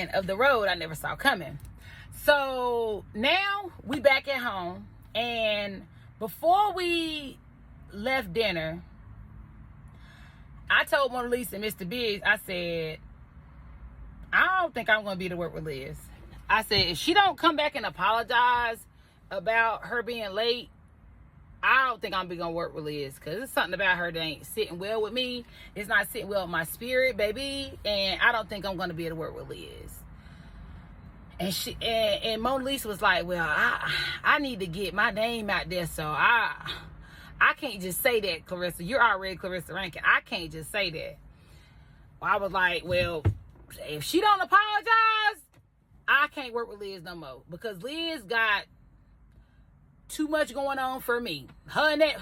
end of the road I never saw coming. So now we back at home, and before we left dinner, I told Mona Lisa and Mr. Biggs, I said, I don't think I'm going to be to work with Liz. I said, if she don't come back and apologize about her being late, I don't think I'm going to work with Liz, because it's something about her that ain't sitting well with me. It's not sitting well with my spirit, baby, and I don't think I'm going to be able to work with Liz. And Mona Lisa was like, well, I need to get my name out there, so I can't just say that, Clarissa. You're already Clarissa Rankin. I can't just say that. I was like, well, if she don't apologize, I can't work with Liz no more, because Liz got too much going on for me. Her and that,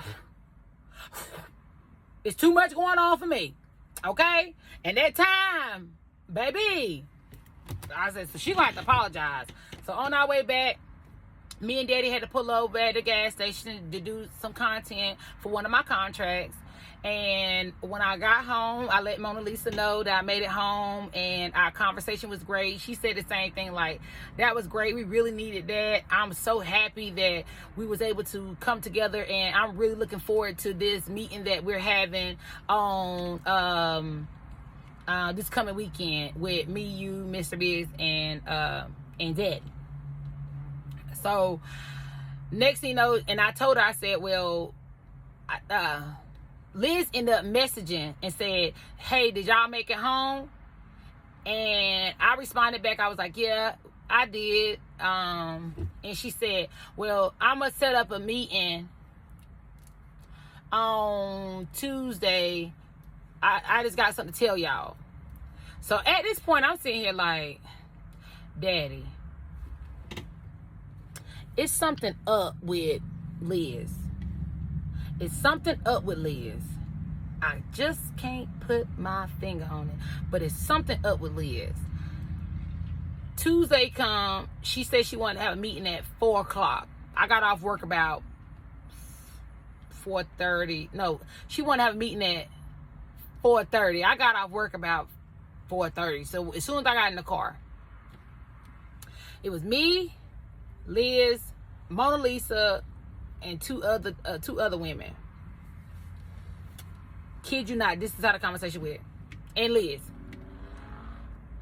it's too much going on for me, okay? And that time, baby, I said, so she gonna have to apologize. So on our way back, me and Daddy had to pull over at the gas station to do some content for one of my contracts. And when I got home, I let Mona Lisa know that I made it home, and our conversation was great. She said the same thing, like, that was great. We really needed that. I'm so happy that we was able to come together, and I'm really looking forward to this meeting that we're having on this coming weekend with me, you, Mr. Biggs, and Daddy. So next thing you know, and I told her, I said, well, Liz ended up messaging and said, hey, did y'all make it home? And I responded back. I was like, yeah, I did. And she said, well, I'm going to set up a meeting on Tuesday. I just got something to tell y'all. So at this point, I'm sitting here like, Daddy, it's something up with Liz. It's something up with Liz. I just can't put my finger on it, but it's something up with Liz. Tuesday come, she said she wanted to have a meeting at 4 o'clock. I got off work about 4:30. No, she wanted to have a meeting at 4:30. I got off work about 4:30. So as soon as I got in the car, it was me, Liz, Mona Lisa, and two other women. Kid you not, this is how the conversation went. And Liz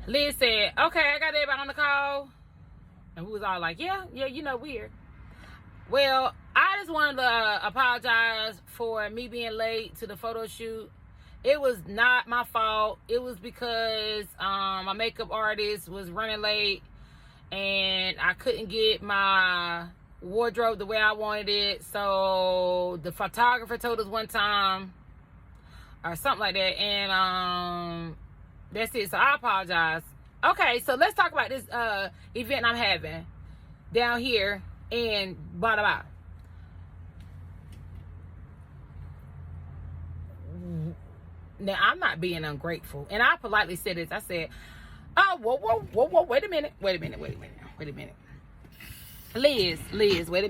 said, okay, I got everybody on the call. And we was all like, yeah, you know, weird. Well, I just wanted to apologize for me being late to the photo shoot. It was not my fault. It was because my makeup artist was running late, and I couldn't get my wardrobe the way I wanted it. So the photographer told us one time or something like that, and that's it. So I apologize. Okay, so let's talk about this event I'm having down here in blah blah blah. Now, I'm not being ungrateful, and I politely said this. I said, oh, whoa, wait a minute. Liz, wait a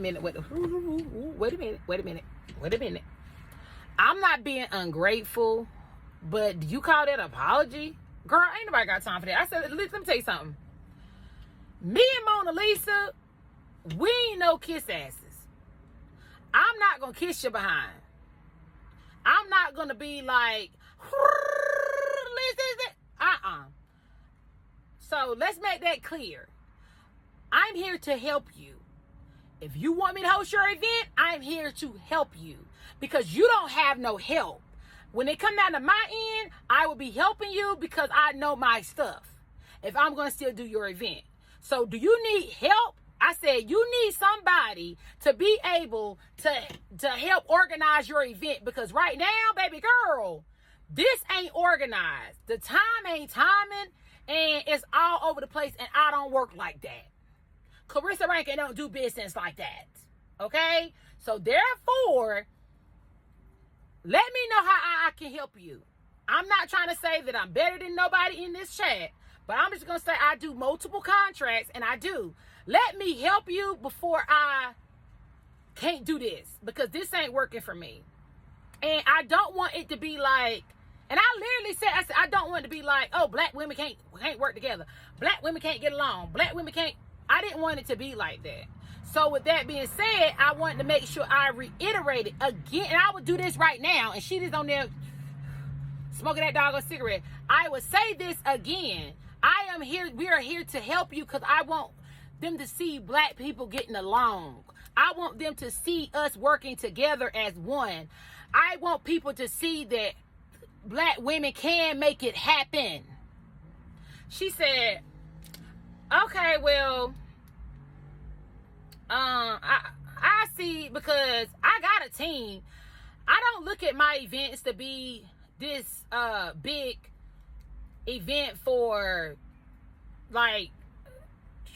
minute. I'm not being ungrateful, but do you call that apology? Girl, ain't nobody got time for that. I said, let me tell you something. Me and Mona Lisa, we ain't no kiss asses. I'm not going to kiss you behind. I'm not going to be like, Liz, is it? So let's make that clear. I'm here to help you. If you want me to host your event, I'm here to help you, because you don't have no help. When it come down to my end, I will be helping you because I know my stuff, if I'm going to still do your event. So do you need help? I said, you need somebody to be able to help organize your event, because right now, baby girl, this ain't organized. The time ain't timing, and it's all over the place, and I don't work like that. Clarissa Rankin don't do business like that. Okay? So therefore, let me know how I can help you. I'm not trying to say that I'm better than nobody in this chat, but I'm just going to say I do multiple contracts, and I do. Let me help you before I can't do this, because this ain't working for me. And I don't want it to be like And I literally said, I don't want to be like, oh, black women can't work together. Black women can't get along. Black women can't. I didn't want it to be like that. So with that being said, I wanted to make sure I reiterated again, and I would do this right now, and she is on there smoking that doggone cigarette. I would say this again. I am here. We are here to help you because I want them to see black people getting along. I want them to see us working together as one. I want people to see that black women can make it happen. She said, okay, well, I see, because I got a team. I don't look at my events to be this big event for like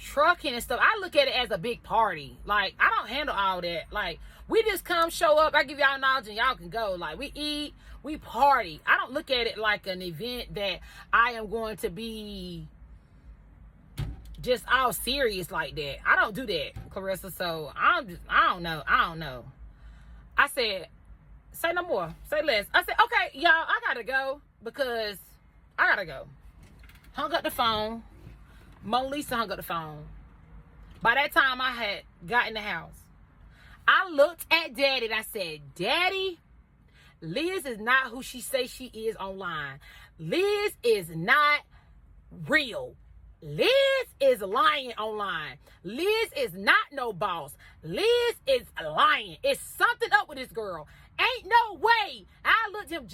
trucking and stuff. I look at it as a big party. Like, I don't handle all that. Like, we just come, show up, I give y'all knowledge and y'all can go. Like, we eat, we party. I don't look at it like an event that I am going to be just all serious like that. I don't do that, Clarissa. So I don't know. I said, say no more, say less. I said, okay, y'all, I gotta go because I gotta go. Hung up the phone. Mona Lisa hung up the phone. By that time, I had got in the house. I looked at Daddy and I said, Daddy, Liz is not who she says she is online. Liz is not real. Liz is lying online. Liz is not no boss. Liz is lying. It's something up with this girl. Ain't no way. I looked at him.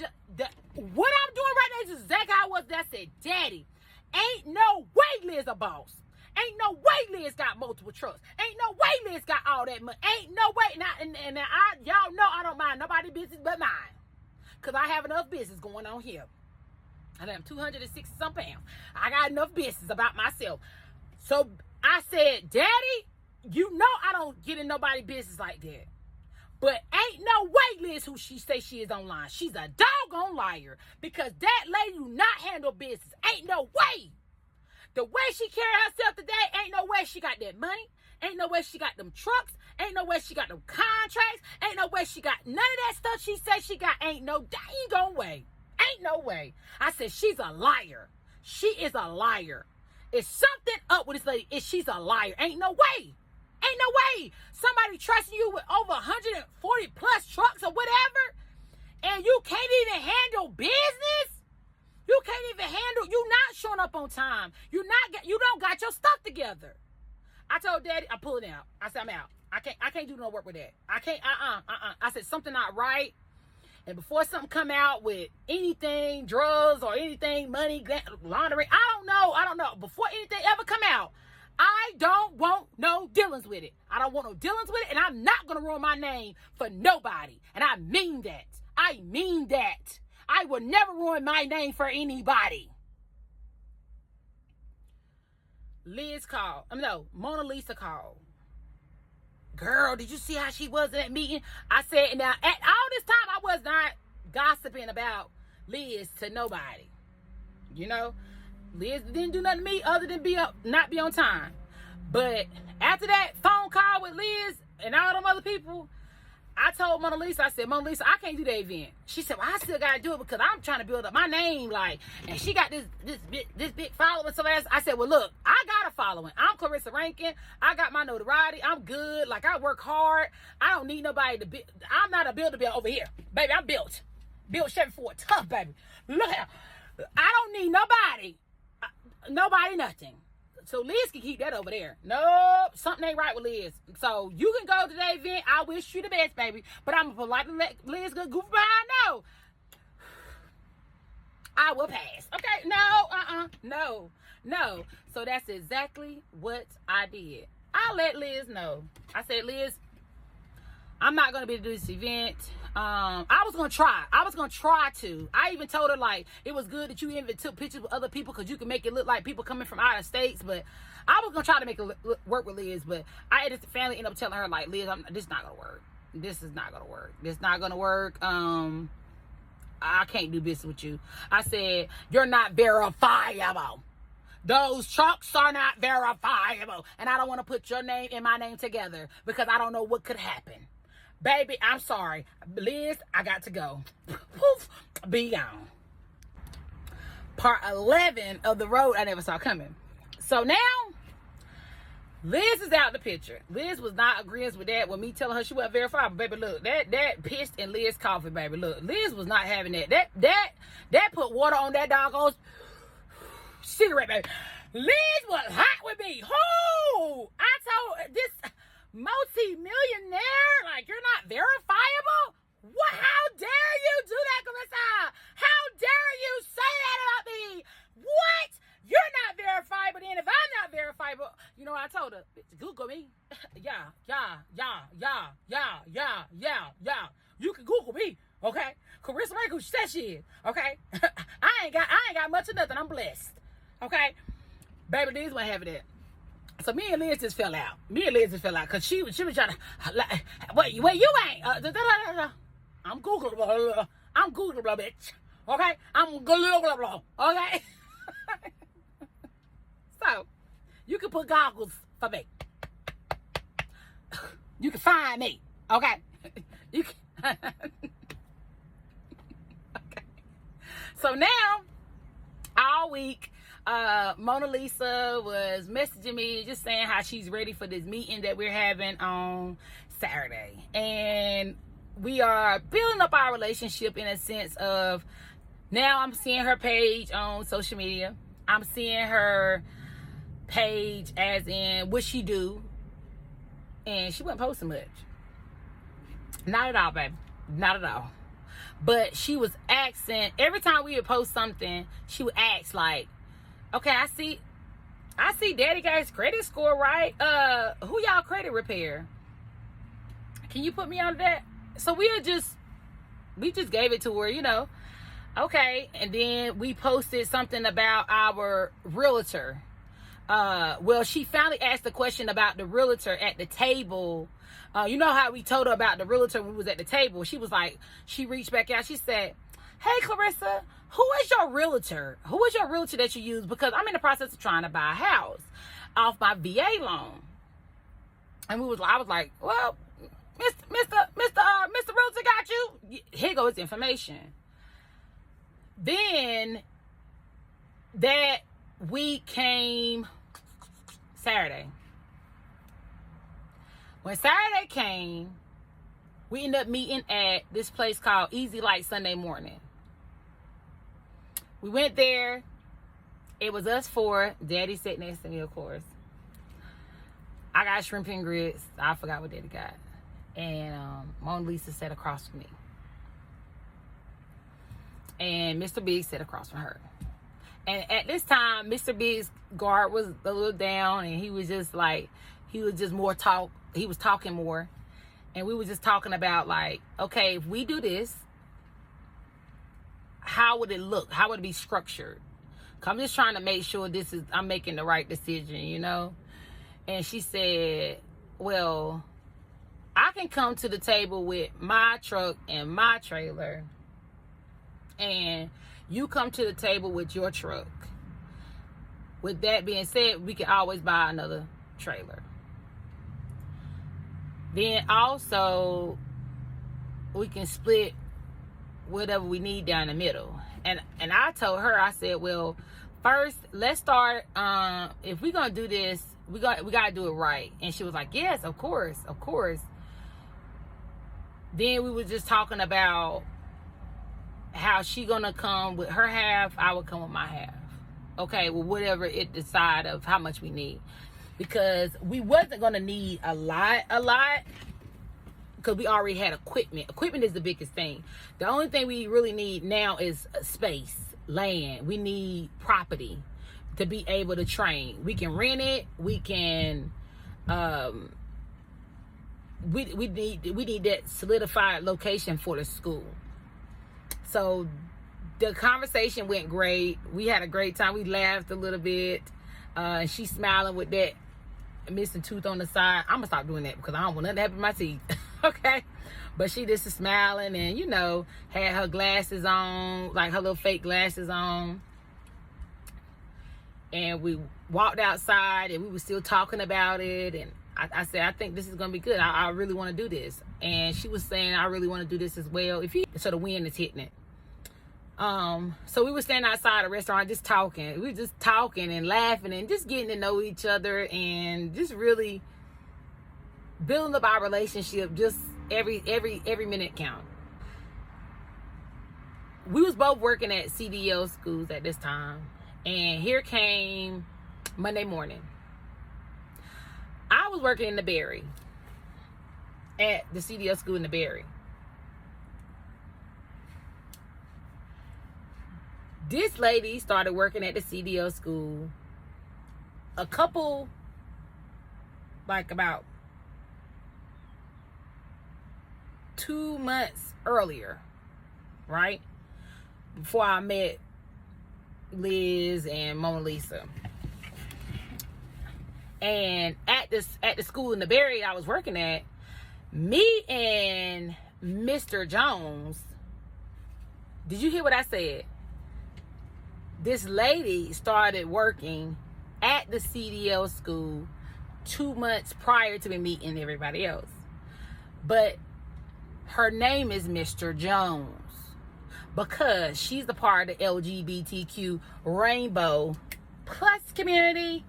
What I'm doing right now is exactly how I was. I said, Daddy, ain't no way Liz a boss. Ain't no way Liz got multiple trucks. Ain't no way Liz got all that money. Ain't no way. And y'all know I don't mind nobody's business but mine. Because I have enough business going on here. I am 260 some pounds. I got enough business about myself. So I said, Daddy, you know I don't get in nobody's business like that. But ain't no way Liz who she say she is online. She's a doggone liar. Because that lady do not handle business. Ain't no way. The way she carry herself today, ain't no way she got that money. Ain't no way she got them trucks. Ain't no way she got them contracts. Ain't no way she got none of that stuff she said she got. Ain't no dang way. Ain't no way. I said, she's a liar. She is a liar. It's something up with this lady. She's a liar. Ain't no way. Ain't no way. Somebody trusting you with over 140 plus trucks or whatever, and you can't even handle business. You can't even handle. You not showing up on time. You don't got your stuff together. I told Daddy, I'm pulling out. I said, I'm out. I can't do no work with that. I can't. I said something not right. And before something come out with anything, drugs or anything, money, laundering, I don't know. Before anything ever come out, I don't want no dealings with it. I don't want no dealings with it, and I'm not going to ruin my name for nobody. And I mean that. I mean that. I will never ruin my name for anybody. Mona Lisa called. Girl, did you see how she was in that meeting? I said, now, at all this time, I was not gossiping about Liz to nobody. You know, Liz didn't do nothing to me other than not be on time. But after that phone call with Liz and all them other people, I told Mona Lisa, I said, Mona Lisa, I can't do that event. She said, well, I still got to do it because I'm trying to build up my name. Like, and she got this big following. So I said, well, look, I got a following. I'm Clarissa Rankin. I got my notoriety. I'm good. Like, I work hard. I don't need nobody to build. I'm not a builder over here. Baby, I'm built. Built Chevy Ford. Tough, baby. Look how. I don't need nobody. Nobody, nothing. So Liz can keep that over there. Nope, something ain't right with Liz. So you can go to that event. I wish you the best, baby. But I'm politely let Liz go goof behind. No, I will pass. Okay, no. So that's exactly what I did. I let Liz know. I said, Liz, I'm not gonna be able to do this event. I was gonna try. I even told her, like, it was good that you even took pictures with other people because you can make it look like people coming from out of states. But I was gonna try to make it work with Liz. But I had this family end up telling her, like, Liz, this is not gonna work. This is not gonna work. This is not gonna work. I can't do business with you. I said, you're not verifiable. Those trucks are not verifiable. And I don't want to put your name and my name together because I don't know what could happen. Baby, I'm sorry. Liz, I got to go. Poof, be gone. part 11 of the road I never saw coming. So now Liz is out the picture. Liz was not agreeing with that, with me telling her she wasn't verifiable. Baby, look, that pissed in Liz's coffee, baby. Look, Liz was not having that. That put water on that doggone cigarette, baby. Liz was hot with me. Oh, I told this multi-millionaire, like, you're not verifiable? What? How dare you do that, Clarissa? How dare you say that about me? What? You're not verifiable. Then if I'm not verifiable, you know what I told her? Google me. Yeah. You can Google me, okay? Clarissa Rankin, she said she is, okay? I ain't got much of nothing. I'm blessed, okay? Baby, Liz wasn't having that. So me and Liz just fell out. Because she was trying to, like, wait, you ain't. I'm Googleable. Bitch. Okay? I'm Googleable. Okay? So, you can put goggles for me. You can find me. Okay? You can. Okay. So now, all week, Mona Lisa was messaging me, just saying how she's ready for this meeting that we're having on Saturday. And we are building up our relationship in a sense of, now I'm seeing her page on social media. I'm seeing her page as in what she do. And she wasn't posting much. Not at all, baby. Not at all. But she was asking, every time we would post something, she would ask like, okay, I see Daddy got his credit score right. Who y'all credit repair? Can you put me on that? So we just gave it to her, you know. Okay. And then we posted something about our realtor. Well, she finally asked a question about the realtor at the table. You know how we told her about the realtor when we was at the table? She was like, she reached back out. She said, hey, Clarissa, who is your realtor? Who is your realtor that you use? Because I'm in the process of trying to buy a house off my VA loan. And I was like, well, Mr. Realtor got you. Here goes information. Then that week came Saturday. When Saturday came, we ended up meeting at this place called Easy Light Sunday Morning. We went there. It was us four. Daddy sat next to me, of course. I got shrimp and grits. I forgot what Daddy got. And Mona Lisa sat across from me. And Mr. Big sat across from her. And at this time, Mr. Big's guard was a little down. And he was just more talk. He was talking more. And we were just talking about like, okay, if we do this, how would it look? How would it be structured? I'm just trying to make sure I'm making the right decision, you know? And she said, well, I can come to the table with my truck and my trailer, and you come to the table with your truck. With that being said, we can always buy another trailer. Then also, we can split whatever we need down the middle. And I told her, I said, well, first, let's start, if we're going to do this, we got to do it right. And she was like, yes, of course. Then we were just talking about how she going to come with her half, I would come with my half. Okay, well, whatever it decide of how much we need. Because we wasn't going to need a lot. Because we already had equipment. Equipment is the biggest thing. The only thing we really need now is space, land. We need property to be able to train. We can rent it. We can, we need that solidified location for the school. So the conversation went great. We had a great time. We laughed a little bit. She's smiling with that missing tooth on the side. I'm gonna stop doing that because I don't want nothing to happen to my teeth. Okay, but she just is smiling and, you know, had her glasses on, like her little fake glasses on. And we walked outside and we were still talking about it. And I said, I think this is gonna be good. I really want to do this. And she was saying, I really want to do this as well. So the wind is hitting it. So we were standing outside a restaurant just talking. We were just talking and laughing and just getting to know each other and just really building up our relationship. Just every minute count. We was both working at CDL schools at this time, and here came Monday morning. I was working in the Berry at the CDL school in the Berry. This lady started working at the CDL school about 2 months earlier, right? Before I met Liz and Mona Lisa. And at the school in the Berry I was working at, me and Mr. Jones, did you hear what I said? This lady started working at the CDL school 2 months prior to me meeting everybody else. But her name is Mr. Jones because she's a part of the LGBTQ Rainbow Plus community.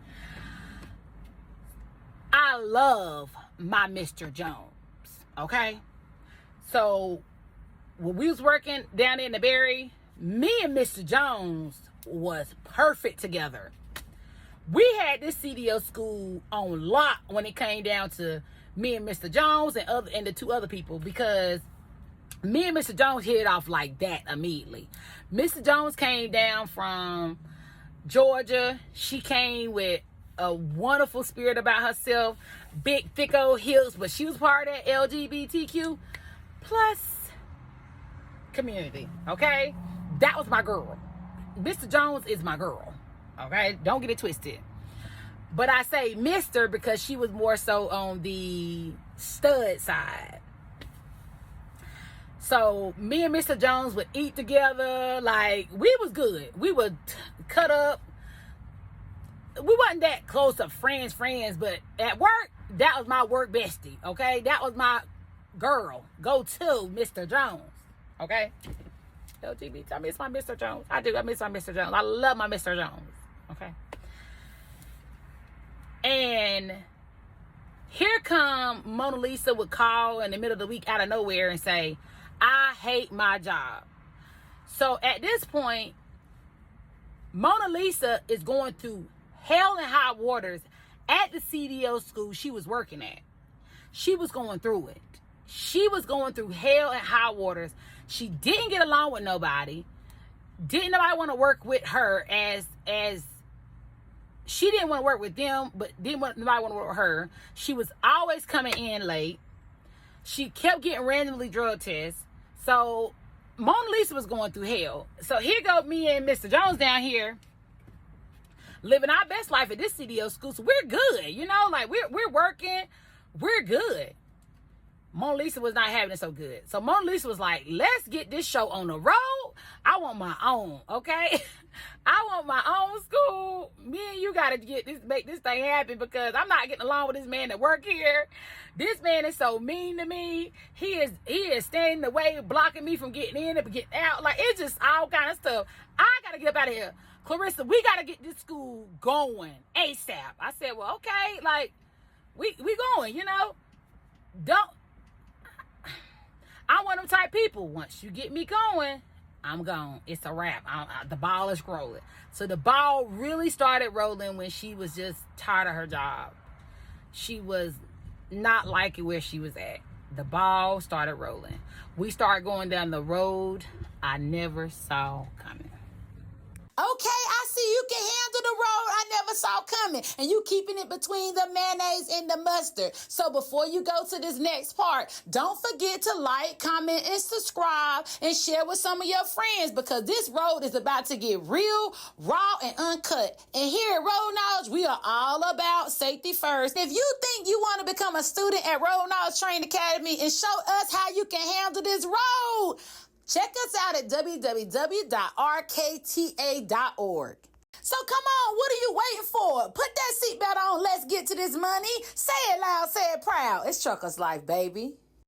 I love my Mr. Jones, okay? So when we was working down in the Berry, me and Mr. Jones was perfect together. We had this CDL school on lock when it came down to me and Mr. Jones and the two other people, because me and Mr. Jones hit it off like that immediately. Mr. Jones came down from Georgia. She came with a wonderful spirit about herself, big thick old hips, but she was part of that LGBTQ plus community, okay? That was my girl. Mr. Jones is my girl, okay? Don't get it twisted. But I say Mr. because she was more so on the stud side. So me and Mr. Jones would eat together. Like, we was good. We would cut up. We wasn't that close to friends, but at work, that was my work bestie, okay? That was my girl. Go to Mr. Jones, okay? LGBT, I miss my Mr. Jones. I do, I miss my Mr. Jones. I love my Mr. Jones, okay? And here come Mona Lisa would call in the middle of the week out of nowhere and say, I hate my job. So at this point, Mona Lisa is going through hell and high waters at the CDL school she was working at. She was going through it. She was going through hell and high waters. She didn't get along with nobody. Didn't nobody want to work with her as she didn't want to work with them, but nobody want to work with her. She was always coming in late. She kept getting randomly drug tests. So Mona Lisa was going through hell. So here go me and Mr. Jones down here living our best life at this CDL school. So we're good, you know, like we're working, we're good. Mona Lisa was not having it so good. So Mona Lisa was like, let's get this show on the road. I want my own, okay? I want my own school. Me and you gotta make this thing happen, because I'm not getting along with this man that work here. This man is so mean to me. He is standing in the way, blocking me from getting in and getting out. Like, it's just all kind of stuff. I gotta get up out of here. Clarissa, we gotta get this school going ASAP. I said, well, okay, like, we going, you know? I'm one of them type people. Once you get me going, I'm gone. It's a wrap. The ball is rolling. So the ball really started rolling when she was just tired of her job. She was not liking where she was at. The ball started rolling. We started going down the road I never saw coming. Okay, I see you can handle the road I never saw coming, and you keeping it between the mayonnaise and the mustard. So before you go to this next part, don't forget to like, comment, and subscribe, and share with some of your friends, because this road is about to get real, raw, and uncut. And here at Road Knowledge, we are all about safety first. If you think you want to become a student at Road Knowledge Training Academy and show us how you can handle this road, check us out at www.rkta.org. So come on, what are you waiting for? Put that seatbelt on. Let's get to this money. Say it loud, say it proud. It's Trucker's Life, baby.